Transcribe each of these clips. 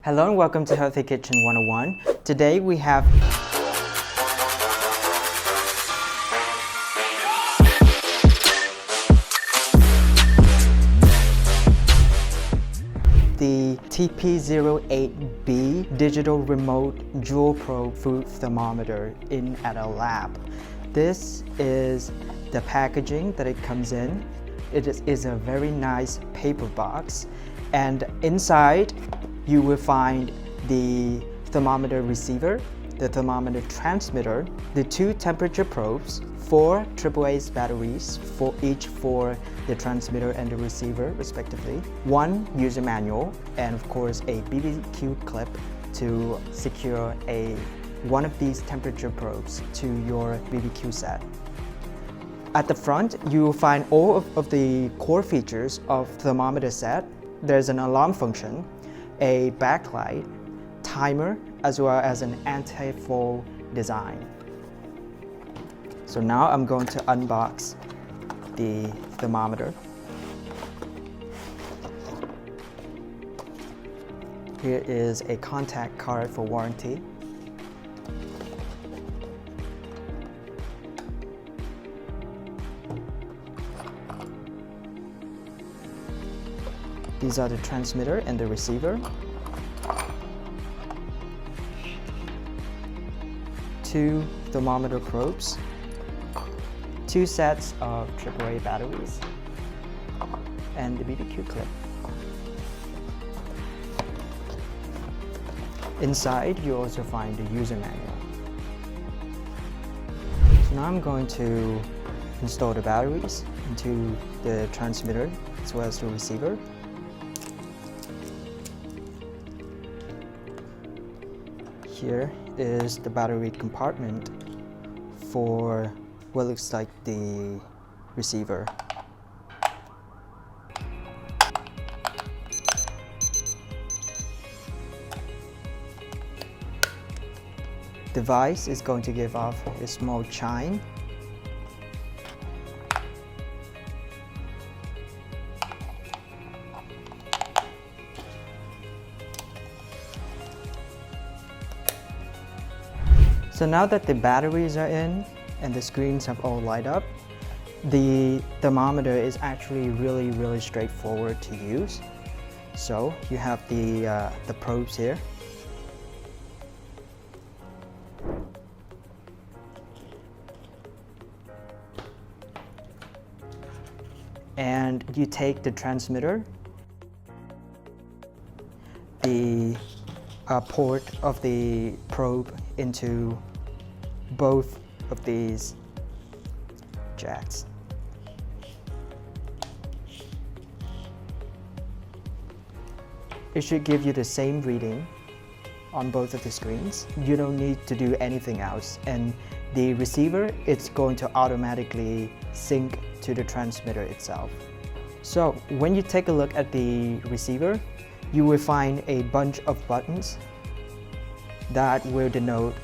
Hello and welcome to Healthy Kitchen 101. Today we have the TP-08B digital remote dual probe food thermometer in at our lab. This is the packaging that it comes in. It is a very nice paper box, and inside you will find the thermometer receiver, the thermometer transmitter, the two temperature probes, 4 AAA batteries for each for the transmitter and the receiver respectively, one user manual, and of course a BBQ clip to secure one of these temperature probes to your BBQ set. At the front, you will find all of the core features of thermometer set. There's an alarm function, a backlight, timer, as well as an anti-fall design. So now I'm going to unbox the thermometer. Here is a contact card for warranty. These are the transmitter and the receiver. 2 thermometer probes, 2 sets of AAA batteries, and the BBQ clip. Inside, you also find the user manual. So now I'm going to install the batteries into the transmitter as well as the receiver. Here is the battery compartment for what looks like the receiver. The device is going to give off a small chime. So now that the batteries are in and the screens have all light up, the thermometer is actually really straightforward to use. So you have the probes here. And you take the transmitter, the port of the probe into both of these jacks. It should give you the same reading on both of the screens. You don't need to do anything else. And the receiver, it's going to automatically sync to the transmitter itself. So when you take a look at the receiver, you will find a bunch of buttons that will denote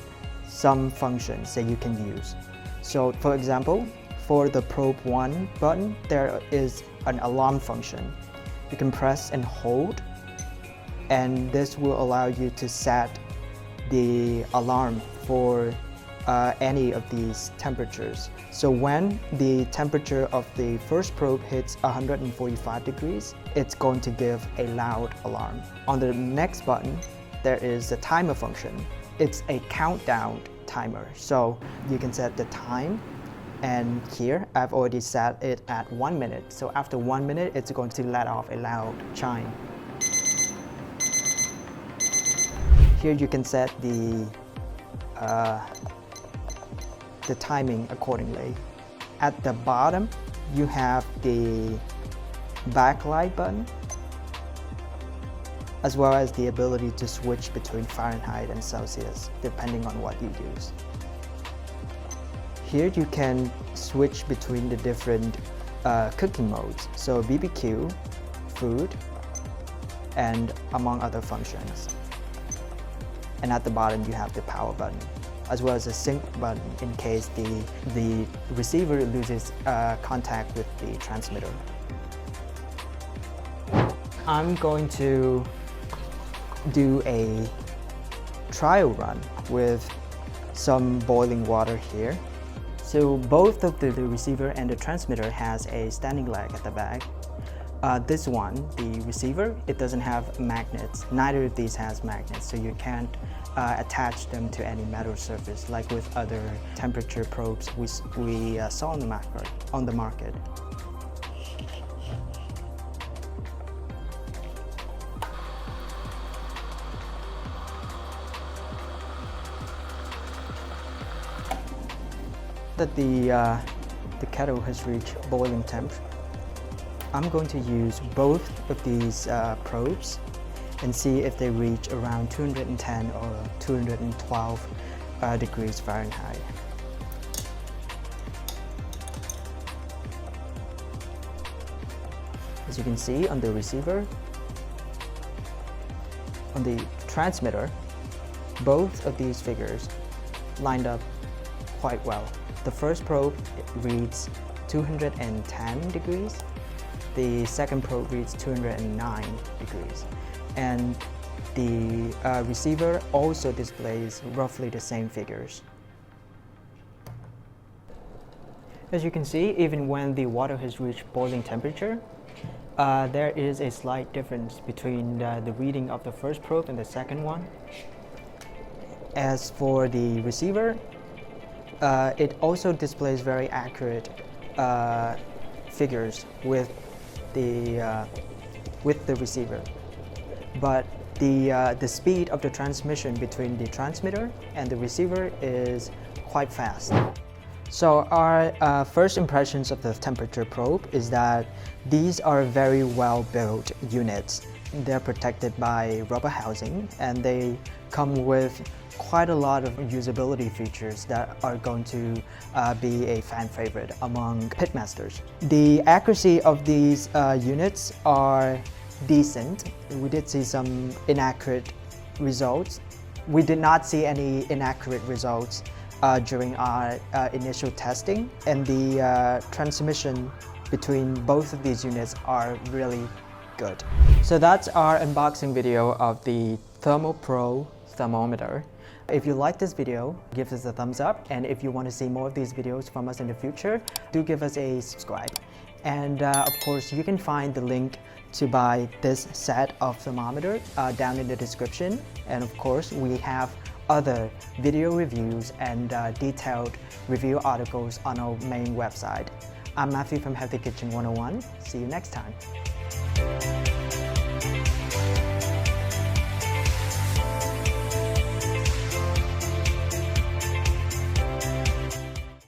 some functions that you can use. So for example, for the probe 1 button, there is an alarm function. You can press and hold, and this will allow you to set the alarm for any of these temperatures. So when the temperature of the first probe hits 145 degrees, it's going to give a loud alarm. On the next button, there is the timer function. It's a countdown timer. So you can set the time, and here I've already set it at 1 minute. So after 1 minute, it's going to let off a loud chime. Here you can set the timing accordingly. At the bottom, you have the backlight button, as well as the ability to switch between Fahrenheit and Celsius, depending on what you use. Here you can switch between the different cooking modes, so BBQ, food, and among other functions. And at the bottom, you have the power button, as well as a sync button in case the receiver loses contact with the transmitter. I'm going to do a trial run with some boiling water here. So both of the receiver and the transmitter has a standing leg at the back. This one, the receiver, it doesn't have magnets. Neither of these has magnets, so you can't attach them to any metal surface like with other temperature probes we saw on the market. That the kettle has reached boiling temp, I'm going to use both of these probes and see if they reach around 210 or 212 degrees Fahrenheit. As you can see on the receiver, on the transmitter, both of these figures lined up quite well. The first probe reads 210 degrees. The second probe reads 209 degrees. And the receiver also displays roughly the same figures. As you can see, even when the water has reached boiling temperature, there is a slight difference between the reading of the first probe and the second one. As for the receiver, it also displays very accurate figures with the receiver, but the speed of the transmission between the transmitter and the receiver is quite fast. So our first impressions of the temperature probe is that these are very well built units. They're protected by rubber housing, and they come with quite a lot of usability features that are going to be a fan favorite among pitmasters. The accuracy of these units are decent. We did see some inaccurate results. We did not see any inaccurate results during our initial testing, and the transmission between both of these units are really good. So that's our unboxing video of the ThermoPro thermometer. If you like this video, give us a thumbs up, and if you want to see more of these videos from us in the future, do give us a subscribe. And of course, you can find the link to buy this set of thermometer down in the description. And of course, we have other video reviews and detailed review articles on our main website. I'm Matthew from Healthy Kitchen 101. See you next time.